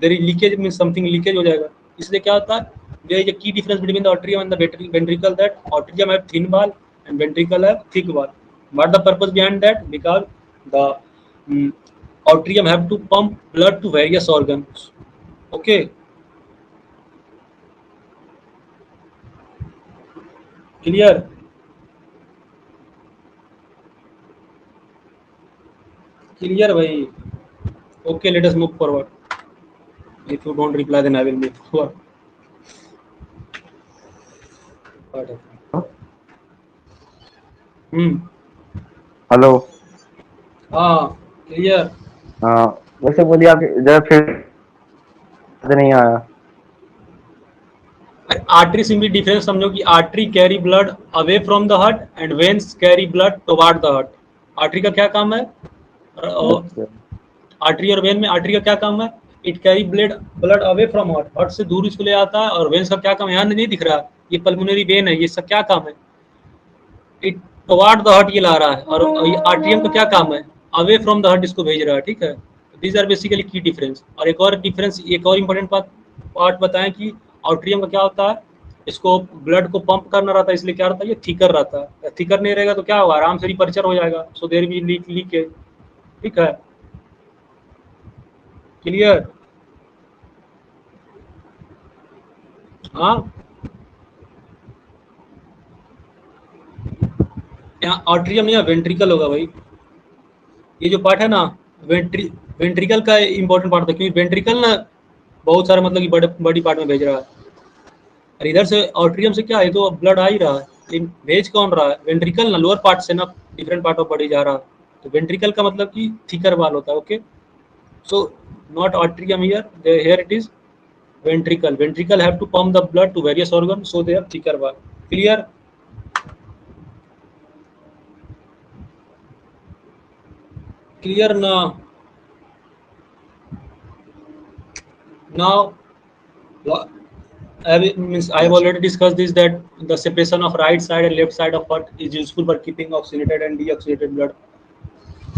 There is leakage means something leakage हो जाएगा। इसलिए क्या होता है, देयर इज अ की difference between the atrium and the ventricle, that atrium have thin wall and ventricle have thick wall. What the purpose behind that? Because the atrium have to pump blood to various organs. Okay, clear? Clear bhai? Okay, let us move forward. If you don't reply then I will move forward. Hello. हाँ clear. हाँ वैसे बोलिए आप इधर फिर नहीं आया। Artery simply difference समझो कि artery carry blood away from the heart and veins carry blood toward the heart. Artery का क्या काम है? आर्टरी और वेन में आर्टरी का क्या काम है? It carry blood away from heart, heart से दूर इसको ले आता है। और वेन्स का क्या काम है? यहाँ नहीं दिख रहा, ये पल्मोनरी वेन है, ये सब क्या काम है? इट टुवर्ड द हार्ट ये ला रहा है। और आर्टरियम का क्या काम है? अवे फ्रॉम द हार्ट इसको भेज रहा है। ठीक है, दीज आर बेसिकली की डिफरेंस। और एक और डिफरेंस, एक और इंपॉर्टेंट पार्ट बताएं कि आर्टरियम का क्या होता है, इसको ब्लड को पंप करना रहता है, इसलिए क्या रहता है, ये थिकर रहता है। थिकर नहीं रहेगा तो क्या होगा, आराम से रिपर्चर हो जाएगा, सो देयर बी लीकेज। ठीक है, क्लियर? हाँ, यहाँ आर्टरियम या वेंट्रिकल होगा भाई। ये जो पार्ट है ना, वेंट्रिकल का इंपॉर्टेंट पार्ट था, क्योंकि वेंट्रिकल ना बहुत सारे मतलब कि बड़े बड़ी पार्ट में भेज रहा है। और इधर से आर्टरियम से क्या है, तो ब्लड आ ही रहा है, लेकिन भेज कौन रहा है? वेंट्रिकल ना, लोअर पार्ट से ना, डिफरेंट पार्ट ऑफ बॉडी जा रहा है। तो वेंट्रिकल का मतलब कि थिकर वाल होता है। Okay, so not atrium here, here it is ventricle. Ventricle have to pump the blood to various organs, so they have thicker wall. Clear? Clear now? Now I have already discussed this, that the separation of right side and left side of heart is useful for keeping oxygenated and deoxygenated blood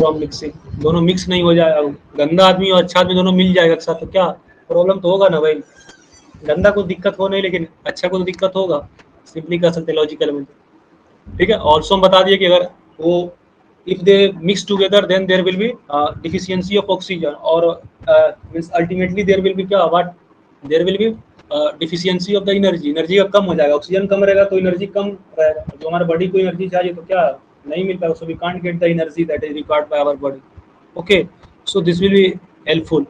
from mixing. दोनों mix नहीं हो जाएगा, गंदा आदमी और अच्छा आदमी दोनों मिल जाएगा एक साथ, तो क्या प्रॉब्लम तो होगा ना भाई। गंदा को दिक्कत हो नहीं, लेकिन अच्छा को तो दिक्कत होगा, सिंपली कह सकते लॉजिकल में। ठीक है, ऑल्सो हम बता दिए कि अगर वो if they mix together then there will be deficiency of oxygen, or means ultimately there will be क्या, what there will be deficiency of the energy. Energy का कम हो जाएगा, ऑक्सीजन कम रहेगा तो एनर्जी कम रहेगा। जो हमारे बॉडी को एनर्जी चाहिए तो क्या नहीं मिल पाएगा, so we can't get the energy that is required by our body. Okay, so this will be helpful.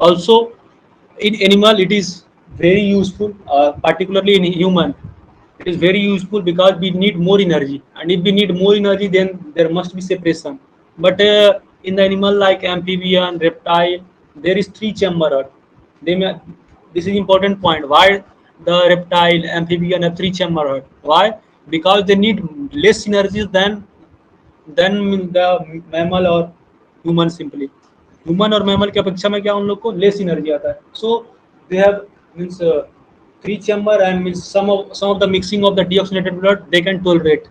Also in animal it is very useful, particularly in human it is very useful because we need more energy, and if we need more energy then there must be separation. But in the animal like amphibian, reptile, there is three chamber heart. They may, this is important point, why the reptile, amphibian have three chamber heart. Why? Because they need less energy than the mammal or human. Simply human और mammal की अपेक्षा में क्या उन लोग को less energy आता है। So they have means three chamber and means some of the mixing of the deoxygenated blood they can tolerate.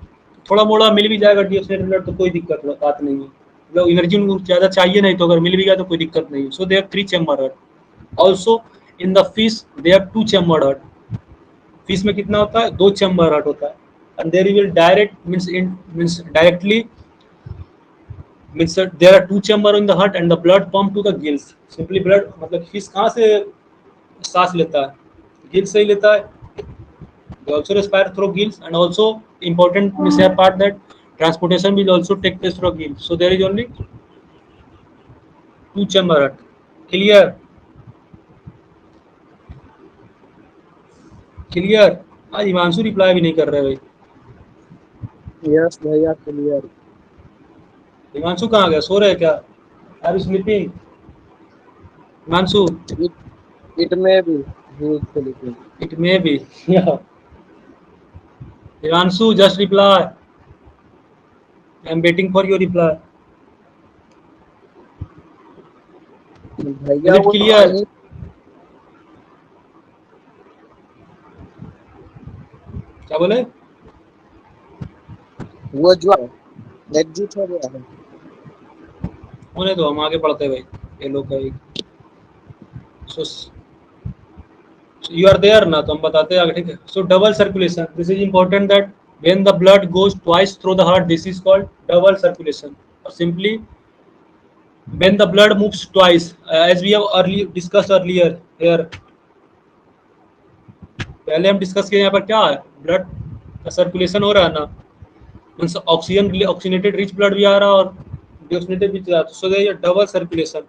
थोड़ा मोड़ा मिल भी जाएगा डीऑक्सीनेटेड ब्लड तो कोई दिक्कत बात नहीं है, मतलब एनर्जी उनको ज़्यादा चाहिए नहीं, तो अगर मिल भी गया तो कोई दिक्कत नहीं है। So they have three chamber heart. Also in the fish they have two chamber heart. Fish में कितना होता है? दो चैम्बर हार्ट होता है। And there will direct means directly means that there are two chamber in the heart and the blood pump to the gills. Simply blood मतलब fish कहाँ से सांस लेता है? गिल्स से ही लेता है। They also respire through gills, and also important part that transportation will also take place through gills. So there is only two chamber heart. Clear? Clear? आज हिमांशु रिप्लाई भी नहीं कर रहे भाई। यस भैया क्लियर। हिमांशु कहाँ गया, सो रहे क्या? Are you sleeping Himanshu? It में भी ही sleeping. It may be. Yeah. Himanshu, just reply. I am waiting for your reply. भैया Is it clear? क्या बोले? वो जो एग्जिट हो गया है। होने दो, हम आगे बढ़ते भाई, ये लोग का सो you are there ना, तो हम बताते हैं आगे, ठीक है. So double circulation, this is important that when the blood goes twice through the heart, this is called double circulation. Or simply when the blood moves twice, as we have early discussed earlier here, पहले हम discuss किए यहाँ पर क्या है, blood का circulation हो रहा है ना, means oxygen oxygenated rich blood भी आ रहा है और डीऑक्सीनेटेड भी जा रहा है. So there is double circulation.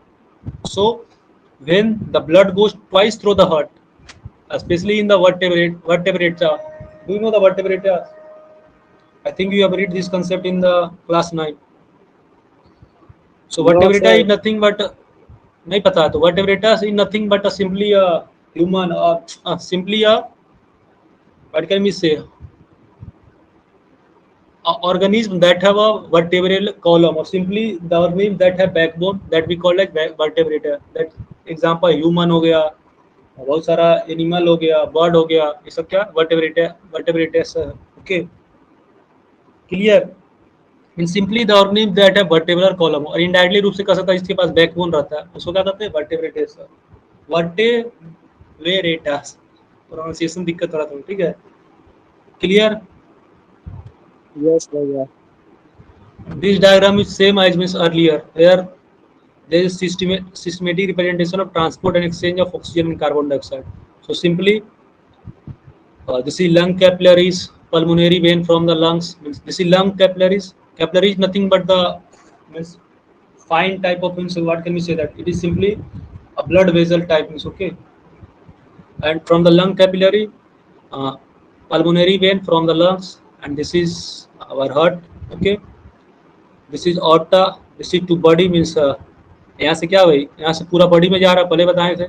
So when the blood goes twice through the heart, especially in the vertebrata. Do you know the vertebrata? I think you have read this concept in the class 9. So No, vertebrata sir. is nothing but नहीं पता, तो vertebrata is nothing but simply a human or simply a, what can we say, a organism that have a vertebral column, or simply the organism that have backbone, that we call like vertebrata. That example human हो गया, बहुत सारा animal हो गया, bird हो गया, ये सब क्या vertebrates. Okay, clear. Mean simply the organism that है वर्टेब्रल कॉलम, और इनडायरेक्टली रूप से कह सकता है इसके पास बैकबोन रहता है, उसको क्या कहते हैं, वर्टेब्रेटेस. वर्टेब्रेटास, प्रोनाउंसिएशन दिक्कत हो रहा था, ठीक है. क्लियर. Yes, भैया. This diagram is same as means earlier, where there is systematic representation of transport and exchange of oxygen and carbon dioxide. So simply this is lung capillaries, pulmonary vein from the lungs. This is lung capillaries. Capillary is nothing but the means fine type of means, what can we say, that it is simply a blood vessel type means, okay. And from the lung capillary, pulmonary vein from the lungs, and this is our heart, okay. This is aorta. This is to body means यहाँ से क्या भाई, यहाँ से पूरा body में जा रहा है. पहले बताए थे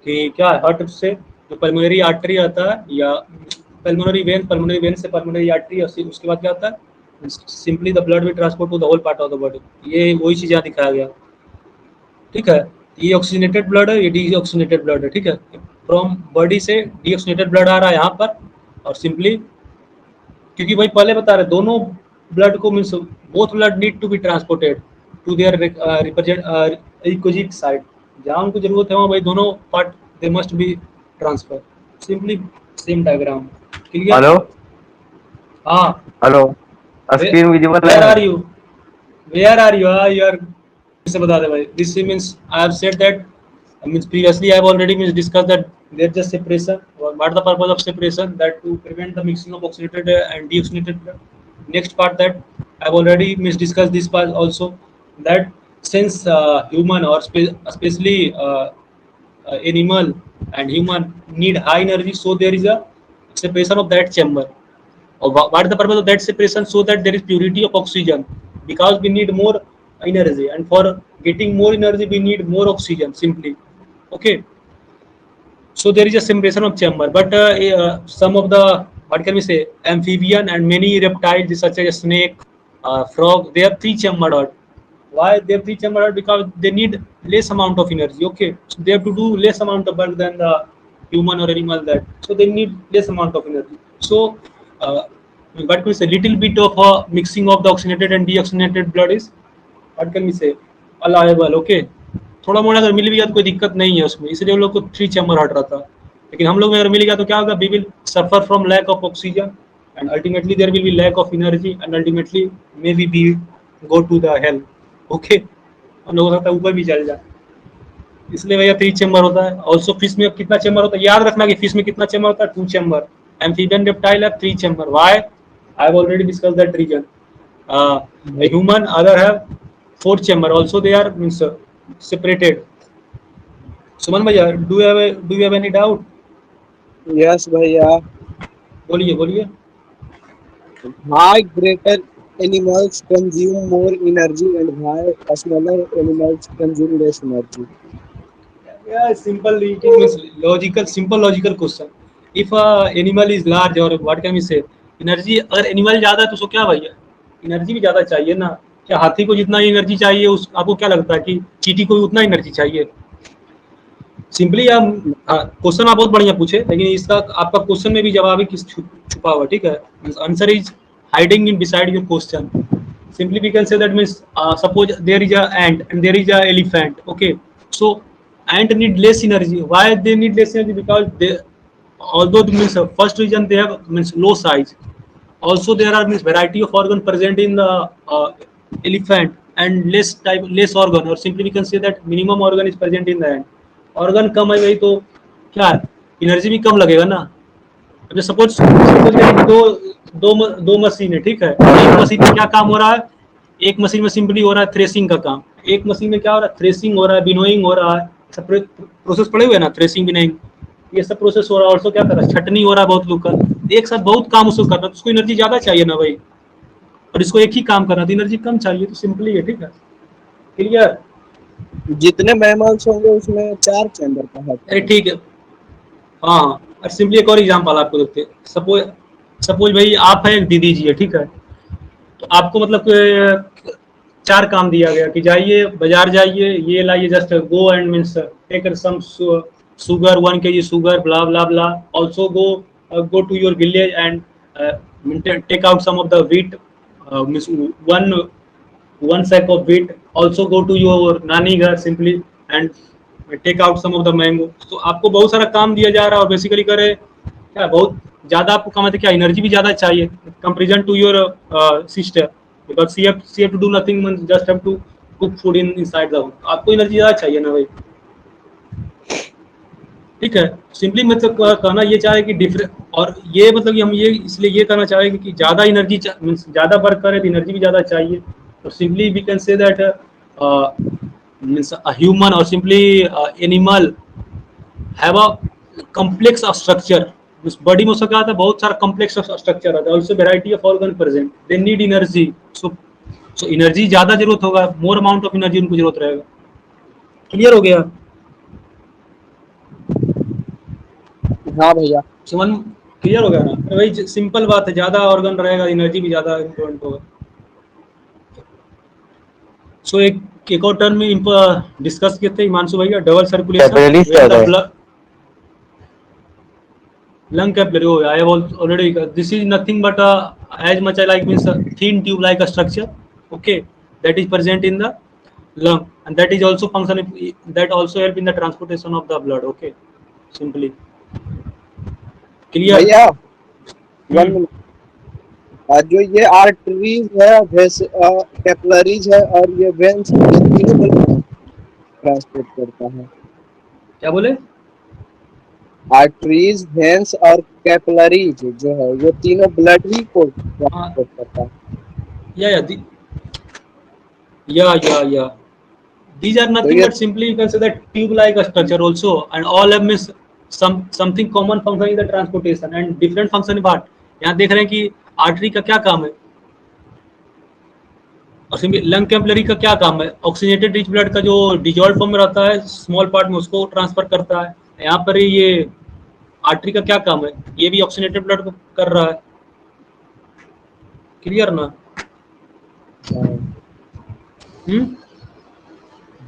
कि क्या है, हार्ट से जो पल्मोनरी आर्टरी आता है, या पल्मोनरी वेन से पल्मोनरी आर्टरी, उसके बाद क्या होता है, simply the blood will transport to the whole part of the body. ये वही चीज़ यहाँ दिखाया गया, ठीक है. ये ऑक्सीजनेटेड ब्लड है, ये डीऑक्सीजनेटेड ब्लड है, ठीक है. फ्रॉम बॉडी से डीऑक्सीजनेटेड ब्लड आ रहा है यहाँ पर, और सिंपली क्योंकि भाई पहले बता रहे दोनों ब्लड को means both blood need to be transported to their requisite site, जहाँ उनको जरूरत है वहाँ भाई दोनों part they must be transfer. Simply same diagram. Clear. Hello हाँ, हेलो, स्क्रीन विजिबल वेयर है. Are you, where are you, you are, से बता दे भाई. This means I have said that means previously I have already means discussed that there's just separation. What the purpose of separation? That to prevent the mixing of oxygenated and deoxygenated blood. Next part that I've already means discussed this part also, that since human or especially animal and human need high energy, so there is a separation of that chamber. Or what is the purpose of that separation? So that there is purity of oxygen, because we need more energy, and for getting more energy we need more oxygen simply, okay. So there is a separation of chamber, but some of the, what can we say, amphibian and many reptiles such as snake, frog, they have three chambered heart. Why they have three chambered heart? Because they need less amount of energy, okay. So they have to do less amount of work than the human or animal, that so they need less amount of energy. So what can we say, little bit of mixing of the oxygenated and deoxygenated blood is, what can we say, allowable, okay. थोड़ा मोड़ा अगर मिल भी गया तो कोई दिक्कत नहीं है उसमें, इसलिए उन लोग को थ्री चैम्बर हार्ट रहता है. लेकिन हम लोग में अगर मिल गया तो क्या होगा, we will suffer from lack of oxygen, and ultimately there will be lack of energy, and ultimately may be go to the hell, okay. हम लोग हो सकता है ऊपर भी चल जाए, इसलिए भैया थ्री चैम्बर होता है. ऑल्सो फिश में कितना चैम्बर होता है, याद रखना कि फिश में कितना चैम्बर होता है, 2 चैम्बर. एम्फीबियन रेप्टाइल है 3 chamber. Why? I have already discussed that reason. Human other have 4 chamber, also they are means separated. Suman भैया, do you have any doubt? Yes, भैया. बोलिए बोलिए. Why greater animals consume more energy and why smaller animals consume less energy? Yeah, simple. It means logical, simple logical question. If a animal is large, or what can we say, energy, अगर animal ज्यादा है तो उसको क्या भैया, energy भी ज्यादा चाहिए ना. क्या हाथी को जितना एनर्जी चाहिए, उस आपको क्या लगता है कि चींटी को भी उतना एनर्जी चाहिए? सिंपली हम क्वेश्चन आप बहुत बढ़िया पूछे, लेकिन इसका आपका क्वेश्चन में भी जवाब ही किस छुपा हुआ, ठीक है. Answer is hiding in beside your question. Simply we can say that means suppose there is a ant and there is a elephant, okay. So and need less energy. Why they need less energy? Because they, although it means first reason they have means low size. Also there are means variety of organ present in the elephant and less organ, or simply we can say that minimum organ is present in the hand. Organ कम है भाई तो क्या है, energy भी कम लगेगा ना. अब suppose suppose दो मशीन है, ठीक है. एक मशीन में क्या काम हो रहा है, एक मशीन में सिंपली हो रहा है थ्रेसिंग का काम, एक मशीन में क्या हो रहा है, थ्रेसिंग हो रहा है, विनोइंग हो रहा है, सब प्रोसेस पड़े हुए हैं ना, थ्रेसिंग विनोइंग, ये सब प्रोसेस हो रहा है. ऑल्सो क्या कर रहा है, छटनी हो रहा है बहुत लोग का, एक साथ बहुत काम उसको करना है, तो उसको एनर्जी ज्यादा चाहिए ना भाई, और इसको एक ही काम करना तो एनर्जी कम चाहिए. तो सिंपली है, ठीक है, क्लियर. जितने मैमल्स होंगे उसमें 4 चैम्बर का है. अरे ठीक है, हाँ. और सिंपली एक और एग्जांपल आपको देखते हैं. सपोज सपोज भाई आप है, एक दीदी जी है, ठीक है. तो आपको मतलब 4 काम दिया गया कि जाइए बाजार जाइए, ये लाइए, just go and means take some sugar 1 kg sugar, blah blah blah. Also go to your village and take out some of the wheat, means one sack of wheat. Also go to your nani घर simply and take out some of the mango. तो आपको बहुत सारा काम दिया जा रहा है, और बेसिकली करे क्या, बहुत ज्यादा आपको काम है, क्या एनर्जी भी ज्यादा चाहिए comparison to your sister, because she have to do nothing, just have to cook food inside the house. आपको एनर्जी ज्यादा चाहिए ना भाई, ठीक है. सिंपली मतलब कहना ये चाहे कि डिफरेंट, और ये मतलब कि हम ये इसलिए ये कहना चाहेंगे कि ज्यादा एनर्जी मीन्स ज्यादा वर्क करे तो एनर्जी भी ज्यादा चाहिए. तो simply we can say that means a human और simply animal have a complex structure. Body में उसका क्या आता है, बहुत सारा कॉम्प्लेक्स स्ट्रक्चर आता है. Also variety of organ present, they need energy. So energy ज्यादा जरूरत होगा, मोर अमाउंट ऑफ एनर्जी उनको जरूरत रहेगा. क्लियर हो गया. हाँ भैया. सुमन क्लियर हो गया ना. भाई सिंपल बात है, ज्यादा ऑर्गन रहेगा एनर्जी भी ज्यादा इम्पोर्टेंट होगा. सो एक और टर्म में डिस्कस किए थे हिमांशु भैया, double circulation lung capillary. Oh, I have already. This is nothing but as much like means a thin tube like a structure. Okay, that is present in the lung, and that is also function. That also help in the transportation of the blood. Okay, simply. Clear? भैया 1 minute. जो ये arteries है, capillaries है और ये veins, तीनों transport करता है. क्या बोले? आर्टरीज, वेन्स और कैपिलरीज जो है ये तीनों ब्लड ही को ट्रांसपोर्ट करता है. Yeah. These are nothing but simply you can say that tube-like structure also, and all of means something common function is the transportation and different function part. यहाँ देख रहे हैं कि आर्टरी का क्या काम है, और लंग कैपिलरी का क्या काम है, ऑक्सीजनेटेड रिच ब्लड का जो डिजॉल्व फॉर्म में रहता है स्मॉल पार्ट में उसको ट्रांसफर करता है. यहाँ पर ये आर्टरी का क्या काम है, ये भी ऑक्सीजनेटेड ब्लड को कर रहा है. क्लियर ना?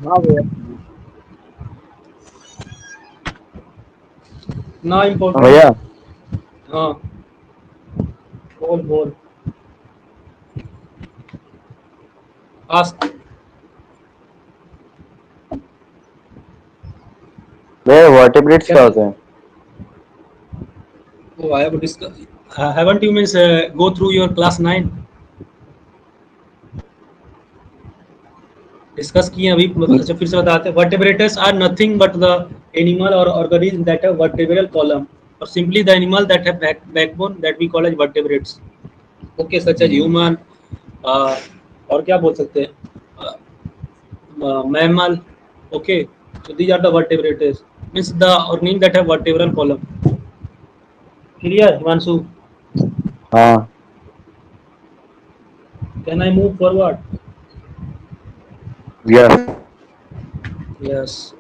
हाँ भैया. ना इम्पोर्टेंट भैया. हाँ बोल आस्क. भैया वर्टिब्रेट्स क्या होते हैं? Oh, I have discussed. Haven't you means go through your class 9? Discuss किए अभी. अच्छा फिर से बताते हैं. Vertebrates are nothing but the animal और organism that have vertebral column, और simply the animal that have backbone that we call as vertebrates. Okay, such as human, और क्या बोल सकते हैं, mammal. Okay, so these are the vertebrates, means the organism that have vertebral column. Clear, Himanshu? हाँ. Can I move forward? Yes. Yes.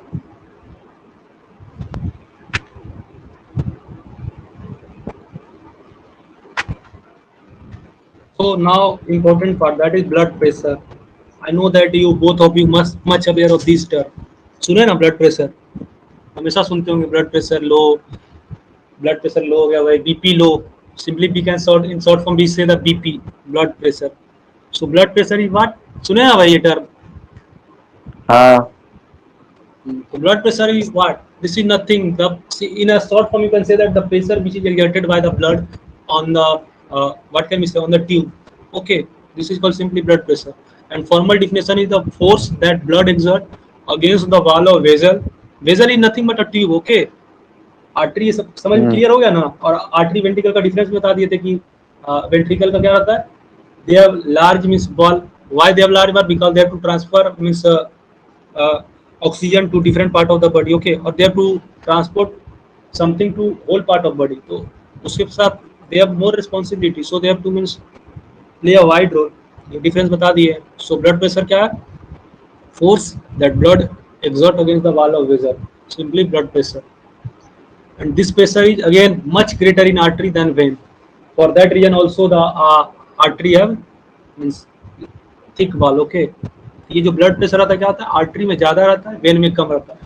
So now important part, that is blood pressure. I know that you both of you much aware of this term. सुने ना blood pressure, हमेशा सुनते होंगे blood pressure low हो गया भाई, BP low. Simply we can in short form we say the BP, blood pressure. So blood pressure is what? सुने ना भाई ये टर्म? हाँ. So blood pressure is what? This is nothing. In a short form, you can say that the pressure which is exerted by the blood on the what can we say, on the tube. Okay, this is called simply blood pressure. And formal definition is the force that blood exert against the wall of vessel. Vessel is nothing but a tube. Okay, artery समझ में clear हो गया ना। और artery ventricle का difference बता दिए थे कि वेंट्रिकल का क्या रहता है, they have large means ball, why they have large ball, because they have to transfer means oxygen to different part of the body. Okay, और they have to transport something to whole part of body, तो उसके साथ they have more responsibility, so they have to means play a wide role. ये difference बता दिए। So blood pressure क्या है, force that blood exert against the wall of vessel, simply blood pressure. And this pressure is again much greater in artery than vein. For that reason also the artery have means thick wall. Okay, ये जो blood pressure आता है क्या होता है, artery में ज्यादा रहता है, वेन में कम रहता है।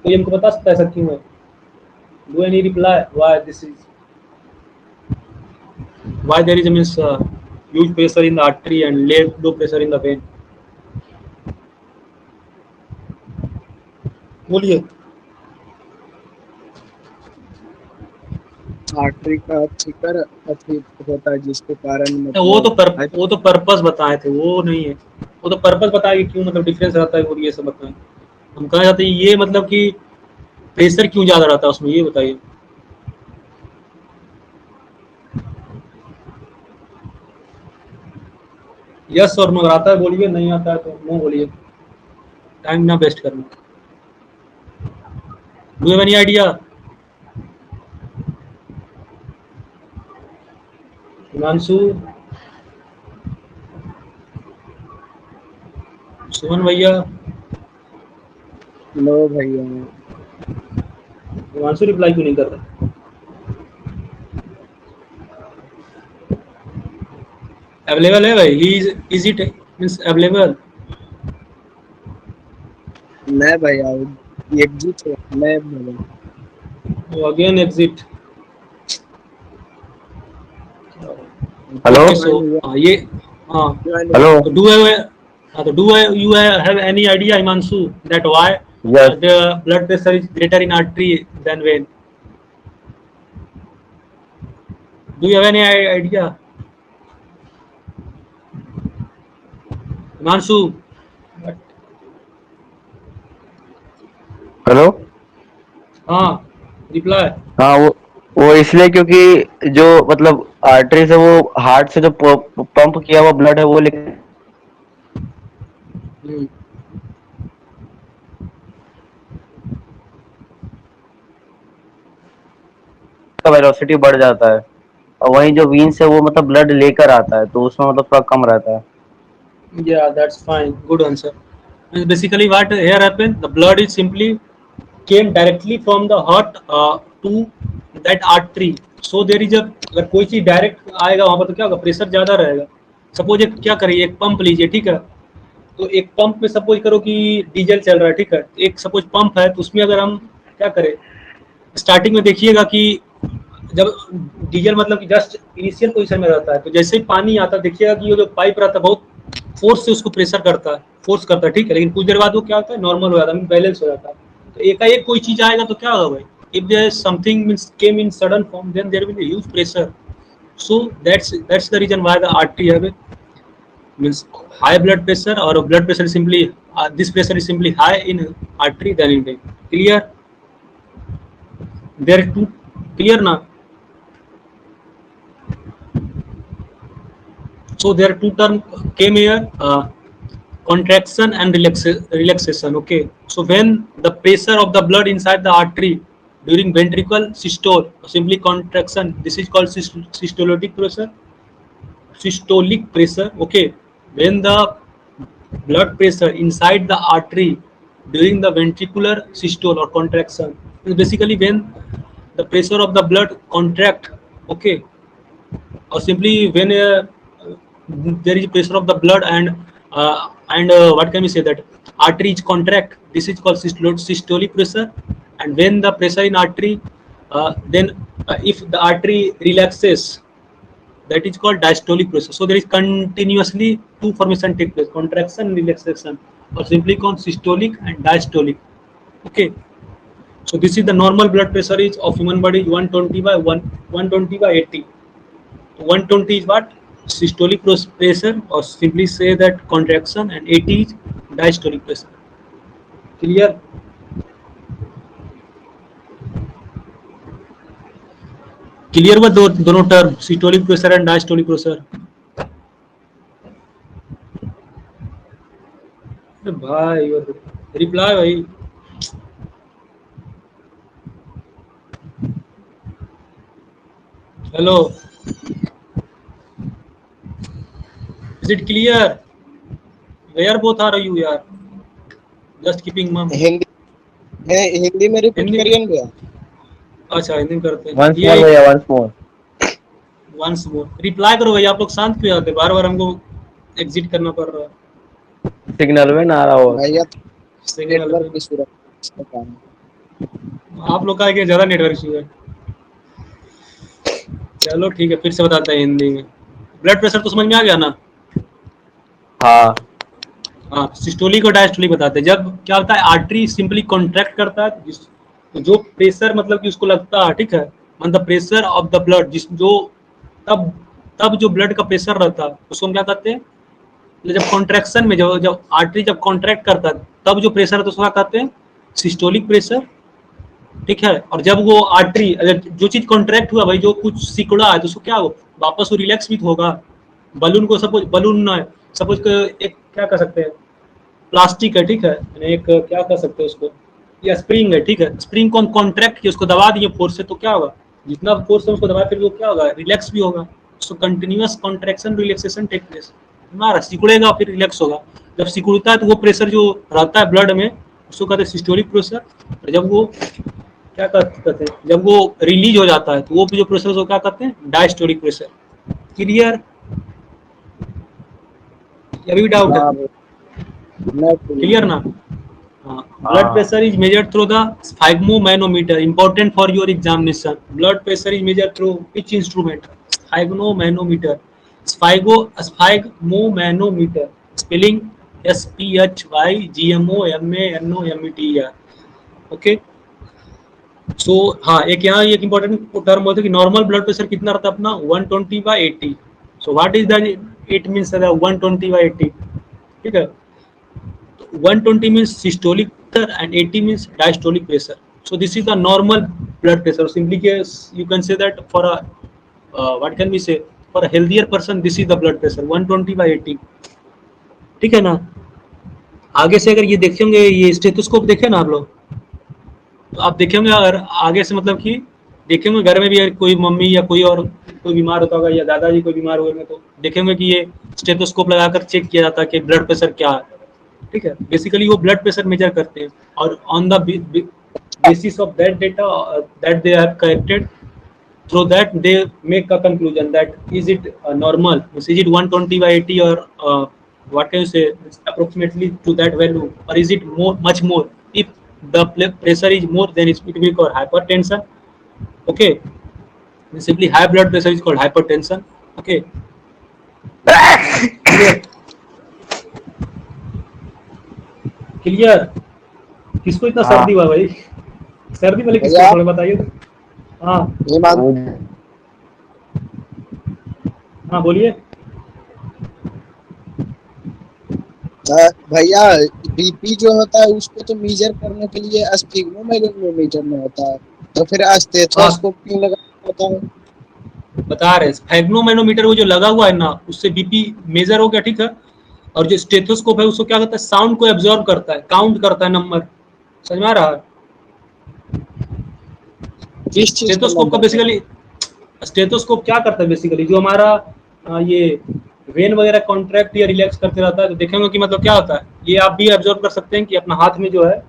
तो ये हमको बता सकता है ऐसा क्यों है? Do any reply why this is, why there is means huge pressure in the artery and low pressure in the vein? बोलिए। आर्टरी का थिकर होता है जिसके कारण वो तो पर्पस बताए थे, वो नहीं है। वो तो पर्पस बताया कि क्यों मतलब डिफरेंस रहता है, और ये सब बताएं। हम कहना चाहते हैं ये मतलब कि प्रेशर क्यों ज्यादा रहता है उसमें, ये बताइए। यस और नो, आता है बोलिए, नहीं आता है तो नो बोलिए, टाइम ना वेस्ट करना। Do you have any idea? Himanshu, Suman भैया, नो भैया। हिमांशु रिप्लाई क्यों नहीं कर रहा? अवेलेबल है भाई, इज इट मींस अवेलेबल? मैं भैया एग्जिट है, मैं भैया अगेन एग्जिट। हेलो ये हाँ, hello do you have any idea, Himanshu, that why yes the blood pressure is greater in artery than vein? Do you have any idea, Himanshu? Hello हाँ, reply. हाँ वो इसलिए क्योंकि जो मतलब आर्टरी से वो हार्ट से जो पंप किया हुआ ब्लड है वो का वेलोसिटी बढ़ जाता है, और वहीं जो वीन से वो मतलब ब्लड लेकर आता है तो उसमें मतलब थोड़ा कम रहता है। Yeah, that's fine. Good answer. And basically, what here happened? The blood is simply came directly from the heart to that artery. So there is a, अगर कोई चीज डायरेक्ट आएगा वहां पर तो क्या होगा, प्रेशर ज्यादा रहेगा। सपोज एक क्या करिए, एक पंप लीजिए, ठीक है। तो एक पंप में सपोज करो कि डीजल चल रहा है, ठीक है। एक सपोज पंप है, तो उसमें अगर हम क्या करें, स्टार्टिंग में देखिएगा कि जब डीजल मतलब कि जस्ट इनिशियल पोजीशन में रहता है, तो जैसे ही पानी आता है देखिएगा कि ये जो पाइप रहता है बहुत फोर्स से उसको प्रेशर करता है, फोर्स करता है, ठीक है। लेकिन कुछ देर बाद वो क्या होता है, नॉर्मल हो जाता है, बैलेंस हो जाता है। तो एकाएक कोई चीज आएगा तो क्या होगा भाई, if there is something means came in sudden form, then there will be huge pressure. So that's the reason why the artery have means high blood pressure, और blood pressure is simply this pressure is simply high in artery then in vein. Clear? There to clear ना? So there are two terms came here, contraction and relaxation. Okay, so when the pressure of the blood inside the artery during ventricle systole, simply contraction, this is called systolic pressure. Systolic pressure. Okay, when the blood pressure inside the artery during the ventricular systole or contraction, basically when the pressure of the blood contract. Okay, or simply when there is pressure of the blood and what can we say, that artery is contract, this is called systolic pressure. And when the pressure in artery then if the artery relaxes, that is called diastolic pressure. So there is continuously two formation take place, contraction and relaxation, or simply called systolic and diastolic. Okay, so this is the normal blood pressure is of human body 120/80. 120 is what? Systolic pressure, or simply say that contraction, and 80 is diastolic pressure. Clear? Clear हुआ दोनों term, systolic pressure and diastolic pressure? भाई reply भाई, hello, is it clear? Where both are you यार? Just keeping mum. Hindi में repeat करिए ना भैया। अच्छा हिंदी में करते हैं। वंस मोर भैया, वंस मोर रिप्लाई करो भैया, आप लोग शांत क्यों आते, बार बार हमको एग्जिट करना पड़ रहा है। सिग्नल में ना रहा हो भैया सिग्नल नेटवर्क इशू है, इसका काम। आप लोग का ज्यादा नेटवर्क इशू है। चलो ठीक है, फिर से बताते हैं हिंदी में। ब्लड प्रेशर तो समझ में आ गया ना? हाँ हाँ, सिस्टोलिक और डायस्टोलिक बताते हैं। जब क्या होता है, आर्टरी सिंपली कॉन्ट्रैक्ट करता है, तो जो प्रेशर मतलब कि उसको लगता है, ठीक है, मतलब प्रेशर ऑफ द ब्लड, जो तब जो ब्लड का प्रेशर रहता है उसको हम क्या कहते हैं, जब कॉन्ट्रैक्शन में जब आर्टरी जब कॉन्ट्रैक्ट करता है तब जो प्रेशर है तो उसको क्या कहते हैं, सिस्टोलिक प्रेशर, ठीक है। और जब वो आर्टरी, अगर जो चीज कॉन्ट्रैक्ट हुआ भाई, जो कुछ सिकुड़ा है, तो उसको क्या हो, वापस वो रिलैक्स भी होगा। बलून को सपोज, बलून ना है, सपोज एक क्या कर सकते हैं, प्लास्टिक है, ठीक है, एक क्या कर सकते हैं उसको, या स्प्रिंग है, ठीक है, स्प्रिंग को हम कॉन्ट्रैक्ट किए, उसको दबा दिए फोर्स से, तो क्या होगा, जितना फोर्स से उसको दबाए फिर वो क्या होगा, रिलैक्स भी होगा। So continuous contraction relaxation take place, हमारा सिकुड़ेगा फिर रिलैक्स होगा। जब सिकुड़ता है तो वो प्रेशर जो रहता है ब्लड में उसको कहते हैं सिस्टोलिक प्रेशर। और जब वो क्या कहते हैं, जब वो रिलीज हो जाता है तो वो जो प्रेशर उसको क्या कहते हैं, डायस्टोलिक प्रेशर। क्लियर? अभी भी डाउट है? क्लियर ना? Blood pressure is measured through the sphygmomanometer. Important for your examination. Blood pressure is measured through which instrument? Sphygmomanometer. Sphygmomanometer. Spelling SPHYGMOMANOMETER. Okay. So हाँ, एक यहाँ एक important term होता है कि नॉर्मल ब्लड प्रेशर कितना रहता है अपना, 120/80. So what is that? It means 120/80. ठीक है, 120 means systolic pressure and 80 means diastolic pressure. So this is the normal blood pressure. Simply you can say that for a what can we say, for a healthier person this is the blood pressure 120/80. ठीक है ना? आगे से अगर ये देखे होंगे, ये स्टेथोस्कोप देखे ना आप लोग, तो आप देखेंगे अगर आगे से मतलब कि देखेंगे घर में भी अगर कोई मम्मी या कोई और कोई बीमार होता होगा या दादाजी कोई बीमार हुए तो देखेंगे कि ये स्टेथोस्कोप लगाकर चेक किया जाता है कि ब्लड प्रेशर क्या है। ठीक है, बेसिकली वो ब्लड प्रेशर मेजर करते हैं और on the basis of that data that they have collected, through that they make a conclusion that is it normal, is it 120/80 और what can you say, approximately to that value, or is it more, much more? If the pressure is more, then it will be called hypertension. Okay, simply high blood pressure is called hypertension. Okay. Clear? किसको इतना सर्दी हुआ भाई? सर्दी वाले किसको थोड़ा बताइए। हाँ हाँ बोलिए भैया। बीपी जो होता है उसको तो मेजर करने के लिए स्फिग्मोमेटर में होता है, तो फिर स्टेथोस्कोप क्यों लगाना होता है? बता रहे, स्फिग्मोमेनोमीटर वो जो लगा हुआ है ना, उससे बीपी मेजर हो गया, ठीक है। और जो स्टेथोस्कोप है उसको क्या करता है, साउंड को एब्जॉर्ब करता है, काउंट करता है नंबर। समझ में आ रहा है? स्टेथोस्कोप का बेसिकली, स्टेथोस्कोप क्या करता है बेसिकली, जो हमारा ये वेन वगैरह कॉन्ट्रैक्ट या रिलैक्स करते रहता है, तो देखेंगे कि मतलब क्या होता है, ये आप भी एब्जॉर्ब कर सकते हैं कि अपना हाथ में जो है,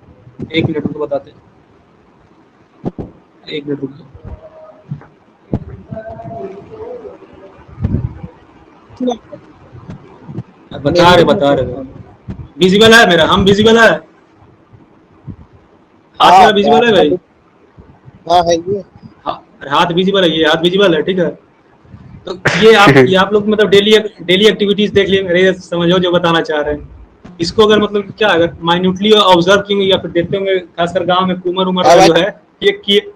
एक मिनट रुको बताते हैं, एक मिनट रुको, बता रहे विजिबल है मेरा, हम विजिबल है, हाथ मेरा विजिबल है भाई? हाँ है ये, हाथ विजिबल है, ये हाथ विजिबल है, ठीक है। तो ये आप लोग मतलब डेली एक्टिविटीज देख लेंगे, समझो जो बताना चाह रहे हैं। इसको अगर मतलब क्या अगर माइन्यूटली ऑब्जर्व किए या फिर देखते होंगे खासकर गांव में कुमर उमर का आवाज जो है ये किए।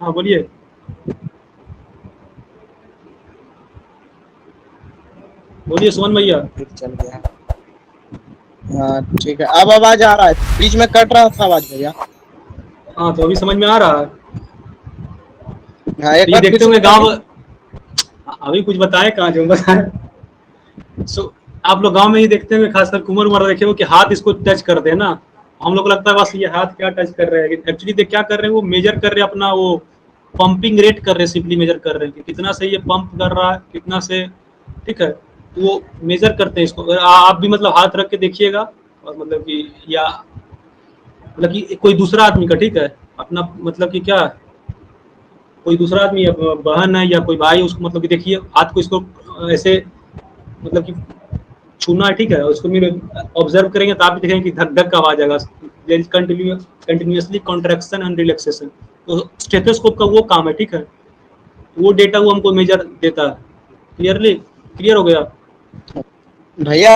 हाँ बोलिए। बोलिए सुमन भैया। फिर चल गया। हाँ ठीक है, अब आवाज आ रहा है, बीच में कट रहा था आवाज भैया। हाँ तो अभी समझ में आ रहा है। हाँ तो एक ये बार फिर देखते से होंगे गांव, बताइए। अभी कुछ बताए कहाँ जो बताए। सो आप लोग गांव में ही देखते होंगे खासकर कुमर उमर देखे हो कि हाथ इसको टच करते हैं ना, हम लोग को लगता है बस ये हाथ क्या टच कर रहे हैं, एक्चुअली देख क्या कर रहे हैं वो मेजर कर रहे हैं अपना वो पंपिंग रेट कर रहे हैं, सिंपली मेजर कर रहे हैं कि कितना से ये पंप कर रहा है कितना से, ठीक है। वो मेजर करते हैं इसको। अगर आप भी मतलब हाथ रख के देखिएगा और मतलब कि या मतलब कि कोई दूसरा आदमी का, ठीक है, अपना मतलब कि क्या कोई दूसरा आदमी या बहन है या कोई भाई, उसको मतलब कि देखिए हाथ को इसको ऐसे मतलब कि छूना है, ठीक है, उसको मेरे ऑब्जर्व करेंगे तो आप भी देखेंगे कि धक धक का आवाज आएगा, there is continuously contraction and relaxation. तो स्टेथोस्कोप का वो काम है, ठीक है, वो डेटा वो हमको मेजर देता है। क्लियरली क्लियर हो गया। भैया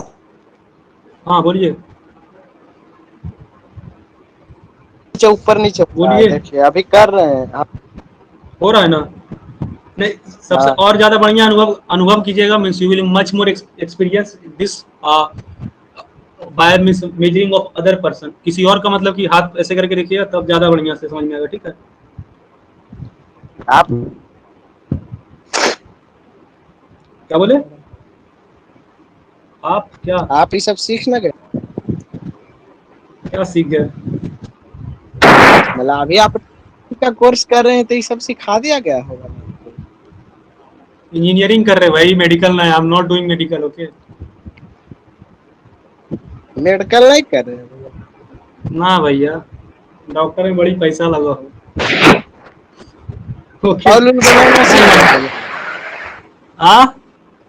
हाँ बोलिए। नीचे ऊपर नीचे हो रहा है, बोलिए। देखिए अभी कर रहे हैं आप। हो रहा है ना। नहीं, सबसे हाँ और ज्यादा बढ़िया अनुभव अनुभव कीजिएगा, means you will much more experience this by measuring of other person. किसी और का मतलब कि हाथ ऐसे करके देखिएगा तब ज्यादा बढ़िया से समझ में आएगा, ठीक है। आप क्या बोले आप, क्या आप ये सब सीख न गए, क्या सीख गए। मतलब अभी आप का कोर्स कर रहे हैं तो ये सब सिखा दिया गया होगा ना आपको। इंजीनियरिंग कर रहे भाई, मेडिकल ना, I am not doing medical, okay. Medical नहीं कर रहे हैं भैया। ना भैया, डॉक्टर में बड़ी पैसा लगा हो, ओके। बाउल उल बनाना सीख रहे हैं भैया। हाँ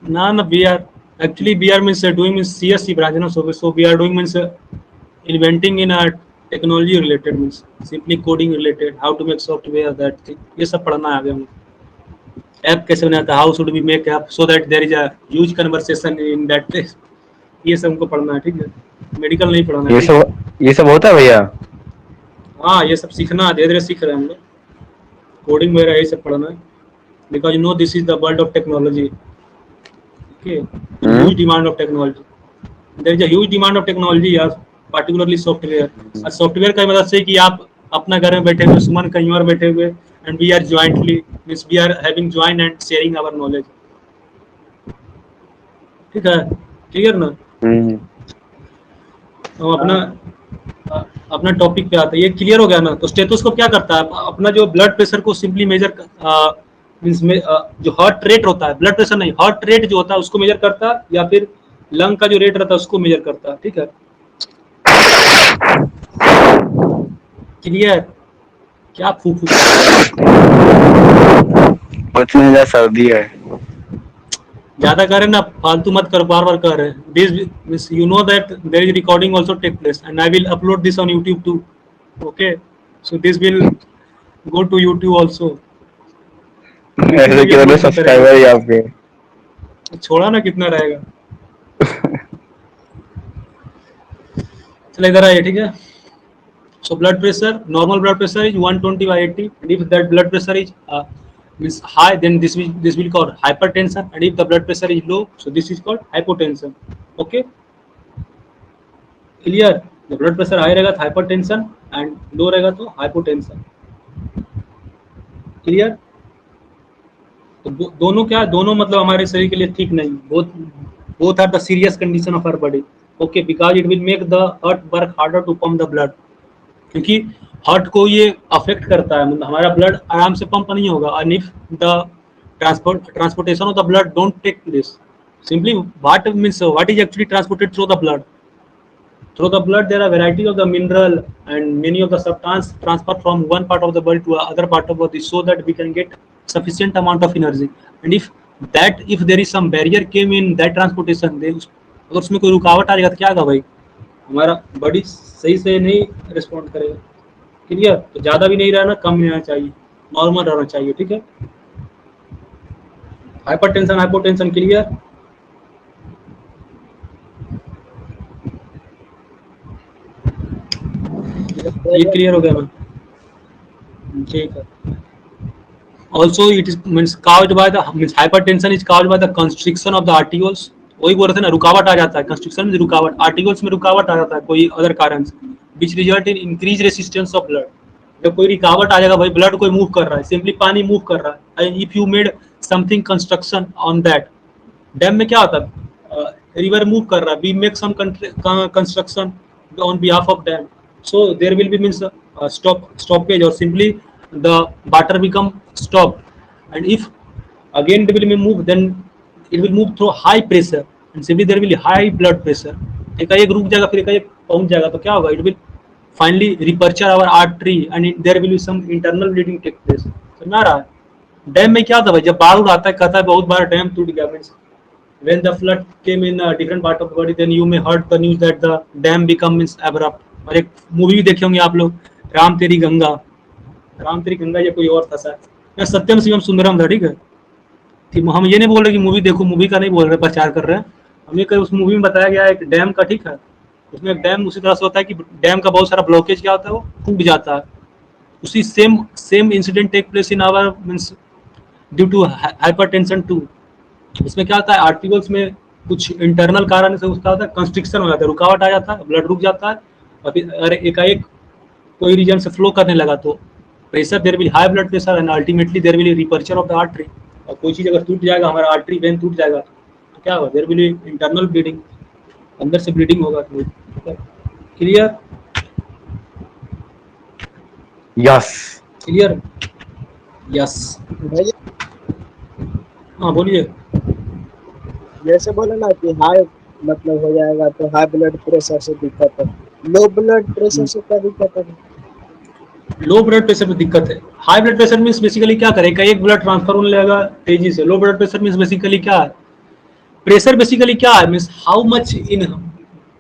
ना ना, B R actually BR means doing means CSC branch, you know, so we are doing means inventing in a technology related, means simply coding related, how to make software, that thing, ये सब पढ़ना है आगे हमको। App कैसे बनाता है, how should be make app so that there is a huge conversation in that place, ये सब हमको पढ़ना है, ठीक है, मेडिकल नहीं पढ़ना है, ठीक है। ये सब होता है भैया। हाँ ये सब सीखना है, धीरे धीरे सीख रहे हैं हम लोग, कोडिंग वगैरह यही सब पढ़ना है, because you know this is the world of technology, okay, huge demand of technology, there is a huge demand of technology यार, पार्टिकुलरली सॉफ्टवेयर। और सॉफ्टवेयर का मदद से कि आप अपना घर में बैठे हुए, सुमन कहीं और बैठे हुए, and we are jointly means we are having join and sharing our knowledge, ठीक है, क्लियर ना। तो अपना अपना टॉपिक पे आता है, ये क्लियर हो गया ना। तो स्टेथोस्कोप क्या करता है, अपना जो ब्लड प्रेशर को सिंपली मेजर मींस में जो हार्ट रेट होता है, ब्लड प्रेशर नहीं, हार्ट रेट जो होता है उसको मेजर करता है, या फिर लंग का जो रेट रहता है उसको मेजर करता है, ठीक है। क्लियर। क्या फूफू कुछ नहीं, जा सर्दी है। ज्यादा कर रहे ना, फालतू मत कर, बार बार कर रहे हैं। This you know that there is recording also take place and I will upload this on YouTube too, okay, so this will go to YouTube also. YouTube ऐसे पे भी कितने अपलोड करते सब्सक्राइबर है आपके? रहेंगे, छोड़ा ना कितना रहेगा। चलो इधर आइए, ठीक है। So blood pressure, normal blood pressure is 120/80, and if that blood pressure is means high, then this will called hypertension, and if the blood pressure is low, so this is called hypotension, okay, clear। the blood pressure high रहेगा तो hypertension and low रहेगा तो hypotension, clear। तो दोनों क्या, दोनों मतलब हमारे शरीर के लिए ठीक नहीं, both are the serious condition of our body, okay, because it will make the heart work harder to pump the blood, क्योंकि हार्ट को ये अफेक्ट करता है, मतलब हमारा ब्लड आराम से पंप नहीं होगा, and if the transportation of the blood don't take place, simply what means what is actually transported through the blood, there are variety of the mineral and many of the substance transfer from one part of the body to other part of the body, so that we can get sufficient amount of energy, and if there is some barrier came in that transportation, then अगर उसमें कोई रुकावट आ जाएगा तो क्या होगा भाई, हमारा बॉडी सही से नहीं रिस्पॉन्ड करेगा, क्लियर। तो ज्यादा भी नहीं रहना, कम नहीं रहना चाहिए, नॉर्मल रहना चाहिए, ठीक है। Hypertension hypotension, clear. ये क्लियर हो गया मैम, ठीक है। Also it is means caused by the means hypertension is caused by the constriction of the arterioles। वही बोल रहे थे ना, रुकावट आ जाता है, कंस्ट्रिक्शन में रुकावट, आर्टिकल्स में रुकावट आ जाता है कोई अदर कारण से, which result in increase resistance of blood. जब कोई रुकावट आ जाएगा भाई, ब्लड कोई मूव कर रहा है, सिंपली पानी मूव कर रहा है, and if you made something construction on that, dam में क्या होता है, रिवर मूव कर रहा है, we make some construction on behalf of dam, so there will be means stoppage, or simply the water become stopped, and if again they will be move, then it will move through high pressure, and simply there will be high blood pressure, एक रुक जाएगा फिर एक पहुंच जाएगा, तो क्या होगा, it will finally rupture our artery and there will be some internal bleeding take place। समझ आ रहा है। डैम में क्या होता है भाई, जब बाढ़ आता है, कहता है बहुत बार डैम टूट गया, means when the flood came in a different part of the body, then you may heard the news that the dam become means abrupt। और एक मूवी भी देखे होंगे आप लोग, राम तेरी गंगा, राम तेरी गंगा ये कोई और था सर, सत्यम शिवम सुंदरम था, ठीक है। हम ये नहीं बोल रहे कि मूवी देखो, मूवी का नहीं बोल रहे, प्रचार कर रहे हैं हम, ये उस मूवी में बताया गया एक डैम का, ठीक है। उसमें एक डैम उसी तरह से होता है कि डैम का बहुत सारा ब्लॉकेज क्या होता है, वो टूट जाता है। उसी same incident take place in our means due to hypertension too. इसमें क्या होता है, आर्टिकल्स में कुछ इंटरनल कारण से उसका होता है कंस्ट्रिक्शन हो जाता है, रुकावट आ जाता है, ब्लड रुक जाता है, और फिर एकाएक कोई रीजन से फ्लो करने लगा तो pressure, there will high blood pressure and ultimately there will rupture of the artery. और कोई चीज अगर टूट जाएगा, हमारा आर्टरी वेन टूट जाएगा, तो क्या होगा, देयर विल इंटरनल ब्लीडिंग, अंदर से ब्लीडिंग होगा। क्लियर? Yes clear? यस। हाँ बोलिए। जैसे बोले ना कि हाई मतलब हो जाएगा तो हाई ब्लड प्रेशर से दिक्कत है, लो ब्लड प्रेशर से क्या दिक्कत है? लो ब्लड प्रेशर में दिक्कत है। High blood pressure means basically क्या करेगा, एक ब्लड ट्रांसफर होने लगेगा तेजी से। Low blood pressure means basically क्या है, प्रेशर बेसिकली क्या है, means how much in,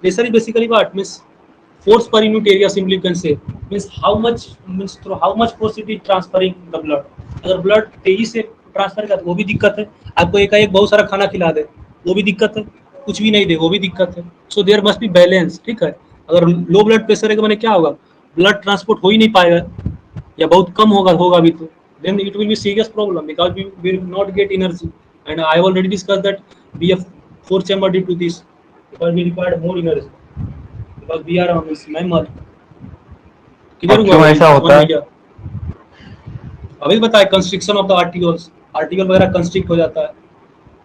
pressure is basically what, means force per unit area, simply you can say, means how much, means through how much force it is transferring the blood। अगर blood तेजी से transfer करता है वो भी दिक्कत है, आपको एकाएक बहुत सारा खाना खिला दे वो भी दिक्कत है, कुछ भी नहीं दे वो भी दिक्कत है। So there must be balance, ठीक है। अगर लो ब्लड प्रेशर है तो मैंने क्या होगा, ब्लड ट्रांसपोर्ट हो ही नहीं पाएगा या बहुत कम होगा भी, तो then it will be serious problem because we will not get energy, and I have already discussed that we have 4 chamber due to this, because we required more energy because we are on this mammal। Clear हुआ? क्यों ऐसा होता है? अभी बताया, constriction of the articles, article वगैरह constrict हो जाता है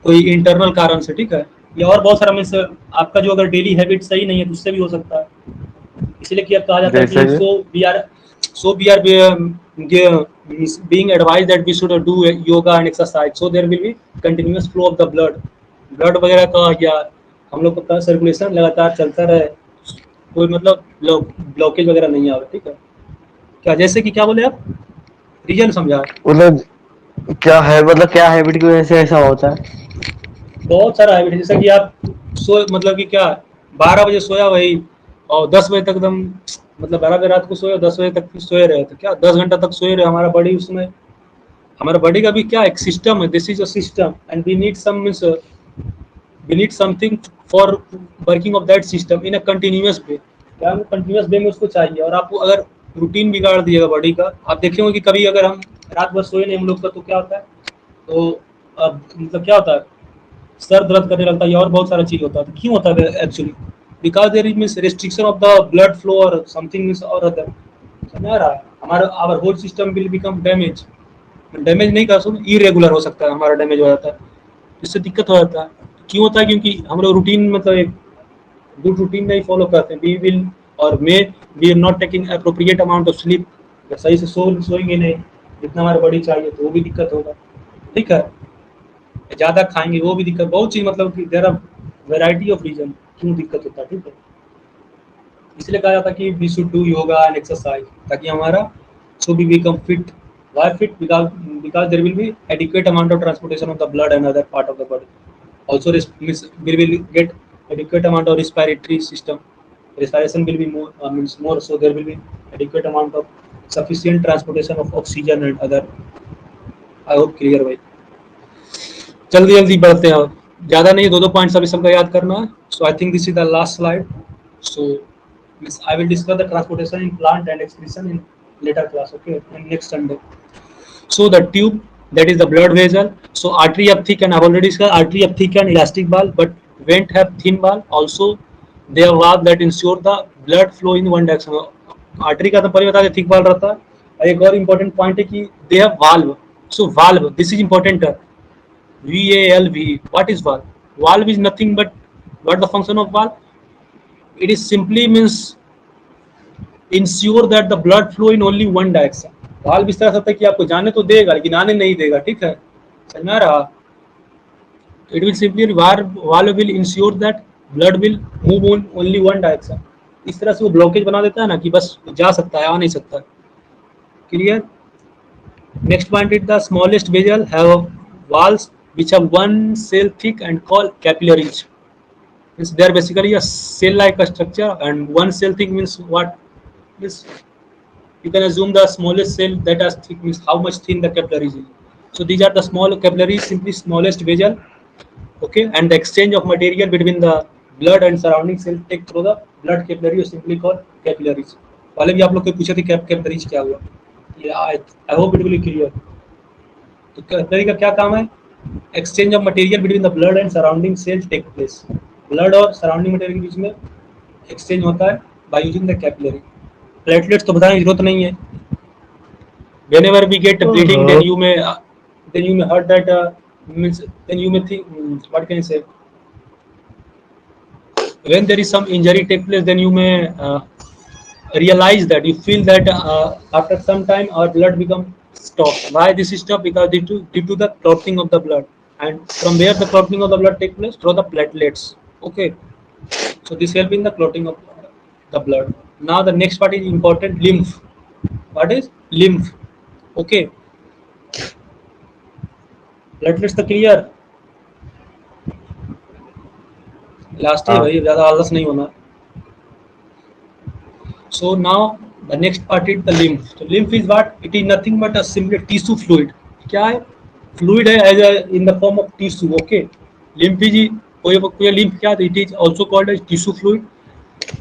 कोई इंटरनल कारण से, ठीक है। या और बहुत सारा मींस आपका जो अगर डेली हैबिट सही नहीं है तो उससे भी हो सकता है, इसलिए कि अब कहा जाता है कि so we are being advised that we should do yoga and exercise, so there will be continuous flow of the blood वगैरह का, या हम लोग का सर्कुलेशन लगातार चलता रहे, कोई मतलब ब्लॉकेज वगैरह नहीं आवे, ठीक है। क्या जैसे कि क्या बोले आप, रीजन समझा, मतलब क्या है, मतलब क्या हैबिट की वजह से ऐसा होता है? बहुत सारा हैबिट, जैसा कि आप मतलब कि क्या 12 बजे सोया वही, और 10 बजे तक एकदम, मतलब 12 बजे रात को सोए, 10 बजे तक सोए रहे, तो क्या 10 घंटा तक सोए रहे, हमारा बॉडी उसमें, हमारा बॉडी का भी क्या एक सिस्टम है, this is a system and we need some means we need something for working of that system in a continuous way। क्या हमें कंटिन्यूस वे में उसको चाहिए, और आपको अगर रूटीन बिगाड़ दिएगा बॉडी का, आप देखे होंगे कि कभी अगर हम रात भर सोए नहीं हम लोग का, तो क्या होता है, तो मतलब क्या होता है, सर दर्द करने लगता है या और बहुत सारा चीज होता है। तो क्यों होता है actually, because there is means restriction of the blood flow और समथिंग मींस और अदर, समझ आ रहा है। हमारा our whole system will become damage नहीं कर सकते, इरेगुलर हो सकता है, हमारा डैमेज हो जाता है, इससे दिक्कत हो जाता है। क्यों होता है, क्योंकि हम लोग रूटीन मतलब एक गुड रूटीन नहीं फॉलो करते हैं, वी विल और may we are not taking appropriate amount of sleep, सही से सोएंगे नहीं जितना हमारा बॉडी चाहिए, तो वो भी दिक्कत होगा, ठीक है। ज़्यादा खाएंगे वो भी दिक्कत, बहुत चीज़, मतलब कि there are variety of reason क्यों दिक्कत होता है, ठीक है। इसलिए कहा जाता है कि we should do yoga and exercise, ताकि हमारा so be become fit. Why fit? Because there will be adequate amount of transportation of the blood and other part of the body. Also, we will get adequate amount of respiratory system. Respiration will be more, means more. So there will be adequate amount of sufficient transportation of oxygen and other. I hope clear भाई। जल्दी बढ़ते हैं, ज़्यादा नहीं, 2 points अभी सबका याद करना है। So I think this is the last slide. So Means I will discuss the transportation in plant and excretion in later class. Okay, in next Sunday. So the tube, that is the blood vessel. So artery have thick, and I've already discussed artery have thick and elastic valve, but vein have thin valve. Also, they have valve that ensure the blood flow in one direction. Artery का तो पहले बता दें thick valve रहता है, और एक और इम्पोर्टेंट पॉइंट है कि they have valve. So valve, this is important. VALV, what is valve? Valve is nothing but what the function of valve? It is simply means ensure that the blood flow in only one direction. valve इस तरह से होता है कि आपको जाने तो देगा लेकिन आने नहीं देगा. ठीक है, समझ में आ रहा? It will simply valve will ensure that blood will move on only one direction. इस तरह से वो ब्लॉकेज बना देता है ना कि बस जा सकता है, आ नहीं सकता. Clear? Next point is the smallest vessel have walls which have one cell thick and called capillaries. Means they are basically a cell-like structure, and one cell thick means what? Means you can assume the smallest cell that is thick means how much thin the capillaries is. So these are the small capillaries, simply smallest vessel. Okay, and the exchange of material between the blood and surrounding cell take through the blood capillary is simply called capillaries. पहले भी आप लोग को पूछे थे capillaries क्या हुआ. I hope it will clear. तो कैपिलरी का क्या काम है? Exchange of material between the blood and surrounding cell take place. Blood और सराउंडिंग मटेरियल के बीच में एक्सचेंज होता है by using the capillary. Platelets तो बताने की जरूरत नहीं है. whenever we get bleeding, then you may heard that means then you may think what can I say, when there is some injury take place, then you may realize that you feel that after some time our blood become stopped. Why this is stopped? Because due to the clotting of the blood, and from where the clotting of the blood take place? Through the platelets. Okay, so this help in the clotting of the blood. Now the next part is important, lymph. What is lymph? Okay, platelets तो clear. Last है भाई, ज्यादा आलस नहीं होना. So now the next part is the lymph. So lymph is what? It is nothing but a simple tissue fluid. क्या है? Fluid है as a in the form of tissue. Okay, lymph is कोई lymph क्या? It is also called as tissue fluid.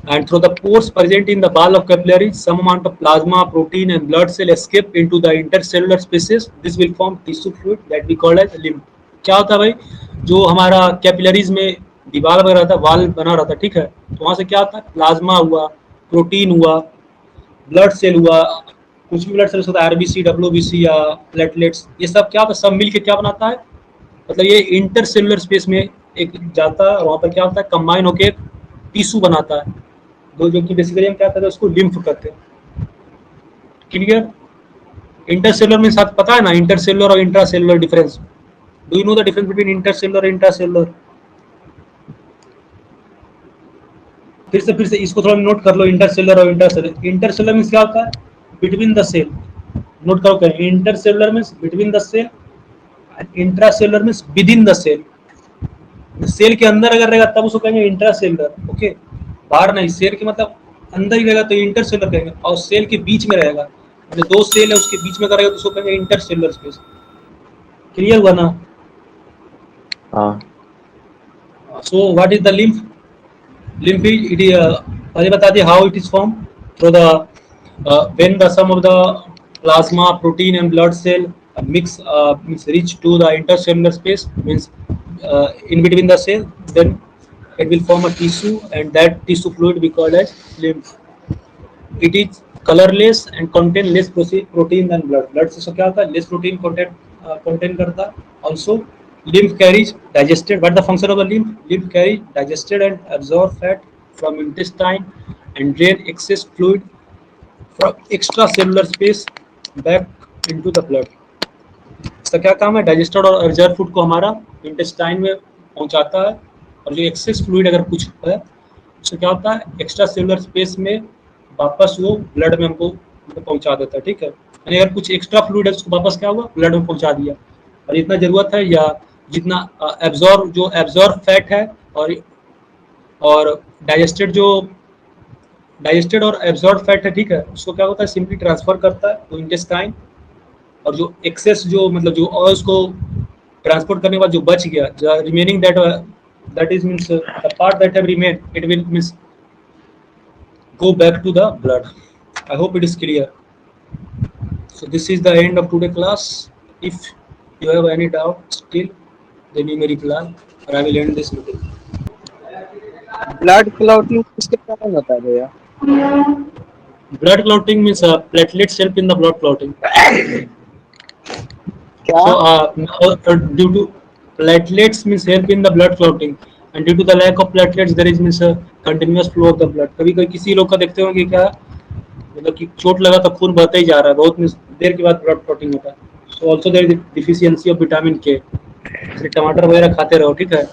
And through the pores present in the wall of capillaries, some amount of plasma, protein, and blood cell escape into the intercellular spaces. This will form tissue fluid that we call as lymph. क्या होता है भाई? जो हमारा capillaries में दीवार वगैरह रहता है, वाल बना रहता है, ठीक है, तो वहां से क्या होता है? प्लाज्मा हुआ, प्रोटीन हुआ, ब्लड सेल हुआ, कुछ भी ब्लड सेल्स होता है, आरबीसी, डब्ल्यूबीसी या प्लेटलेट्स, ये सब क्या होता है? सब मिलके क्या बनाता है? मतलब ये इंटरसेलुलर स्पेस में एक जाता है और वहां पर क्या होता है? कंबाइन होके टिश्यू बनाता है, जो कि बेसिकली हम क्या कहते हैं? उसको लिम्फ कहते हैं. क्लियर? इंटरसेलुलर में साथ पता है ना, इंटरसेलुलर और intracellular difference. Do you know the difference between intercellular और इंट्रासेलुलर? फिर से इसको थोड़ा नोट कर लो, इंटरसेलुलर और इंट्रासेलुलर. इंटरसेलुलर मींस क्या होता है? Between the cell. नोट करो क्या? Intercellular means between the cell, and intracellular means within the cell. Cell के अंदर अगर रहेगा तब उसको कहेंगे इंट्रासेलुलर. ओके, बाहर नहीं, सेल के मतलब अंदर ही रहेगा तो इंटरसेलुलर कहेंगे, और सेल के बीच में रहेगा, मतलब दो सेल है उसके बीच में करेगा तो उसको कहेंगे इंटरसेलुलर स्पेस. क्लियर हुआ ना? हाँ. So what is the lymph? Lymph is it is पहले बता दिया how it is formed. Through the when the sum of the plasma, protein, and blood cell mix means reach to the intercellular space, means in between the cell, then it will form a tissue, and that tissue fluid we call as lymph. It is colorless and contain less protein than blood. Blood से क्या होता है? Less protein contain करता है. Also lymph carries digested. What the function of the lymph? Lymph carries digested and absorbed fat from intestine and drain excess fluid from extracellular space back into the blood. इसका क्या काम है? Digested और absorb food को हमारा intestine में पहुंचाता है, और जो एक्सेस फ्लूइड अगर कुछ है उससे क्या होता है? एक्स्ट्रा सेलुलर स्पेस में वापस वो ब्लड में हमको पहुंचा देता है. ठीक है, यानी अगर कुछ एक्स्ट्रा फ्लूइड है उसको वापस क्या हुआ? ब्लड में पहुंचा दिया. और जितना जरूरत है या जितना एब्जॉर्ब फैट है और डाइजेस्टेड और एब्जॉर्ब फैट है, ठीक है, उसको क्या होता है? सिंपली ट्रांसफर करता है तो इंटेस्टाइन, और जो एक्सेस जो मतलब जो और उसको ट्रांसपोर्ट करने के बाद जो बच गया, remaining that is means the part that have remain, it will means go back to the blood. I hope it is clear. So this is the end of today class. If you have any doubt still, then you may reply, or I will end this meeting. Blood clotting किसके कारण होता है भैया? Blood clotting means platelets help in the blood clotting. क्या? So due to platelets means help in the blood clotting, and due to the lack of platelets there is means a continuous flow of the blood. कभी कभी किसी लोग का देखते होंगे क्या, मतलब कि चोट लगा तो खून बहता ही जा रहा है, बहुत देर के बाद ब्लड क्लॉटिंग होता है. So also there is deficiency of vitamin K. टमाटर वगैरह खाते रहो, ठीक है.